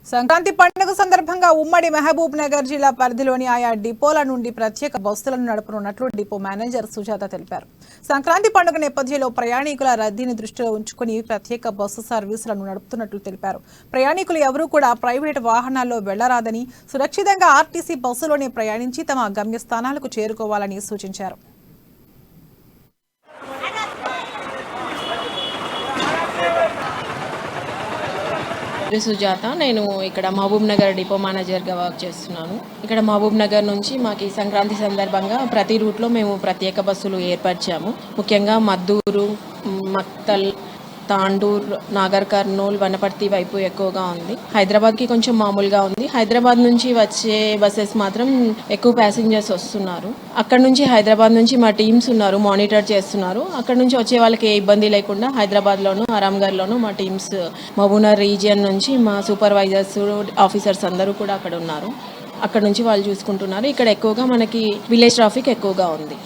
సంక్రాంతి పండుగ సందర్భంగా ఉమ్మడి మహబూబ్ నగర్ జిల్లా పరిధిలోని ఆయా డిపోల నుండి ప్రత్యేక బస్సులను నడపనున్నట్లు డిపో మేనేజర్ సుజాత తెలిపారు. సంక్రాంతి పండుగ నేపథ్యంలో ప్రయాణికుల రద్దీని దృష్టిలో ఉంచుకుని ప్రత్యేక బస్సు సర్వీసులను నడుపుతున్నట్లు తెలిపారు. ప్రయాణికులు ఎవరూ కూడా ప్రైవేట్ వాహనాల్లో వెళ్లరాదని, సురక్షితంగా ఆర్టీసీ బస్సులోనే ప్రయాణించి తమ గమ్యస్థానాలకు చేరుకోవాలని సూచించారు. సుజాత, నేను ఇక్కడ మహబూబ్ నగర్ డిపో మేనేజర్గా వర్క్ చేస్తున్నాను. ఇక్కడ మహబూబ్ నగర్ నుంచి మాకు సంక్రాంతి సందర్భంగా ప్రతి రూట్లో మేము ప్రత్యేక బస్సులు ఏర్పరిచాము. ముఖ్యంగా మద్దూరు, మక్తల్, తాండూర్, నాగర్ కర్నూల్, వనపర్తి వైపు ఎక్కువగా ఉంది. హైదరాబాద్కి కొంచెం మామూలుగా ఉంది. హైదరాబాద్ నుంచి వచ్చే బస్సెస్ మాత్రం ఎక్కువ ప్యాసింజర్స్ వస్తున్నారు. అక్కడ నుంచి హైదరాబాద్ నుంచి మా టీమ్స్ ఉన్నారు, మానిటర్ చేస్తున్నారు. అక్కడ నుంచి వచ్చే వాళ్ళకి ఏ ఇబ్బంది లేకుండా హైదరాబాద్లోను, ఆరాంఘర్లోను మా టీమ్స్, మహబూబ్నగర్ రీజియన్ నుంచి మా సూపర్వైజర్స్, ఆఫీసర్స్ అందరూ కూడా అక్కడ ఉన్నారు. అక్కడ నుంచి వాళ్ళు చూసుకుంటున్నారు. ఇక్కడ ఎక్కువగా మనకి విలేజ్ ట్రాఫిక్ ఎక్కువగా ఉంది.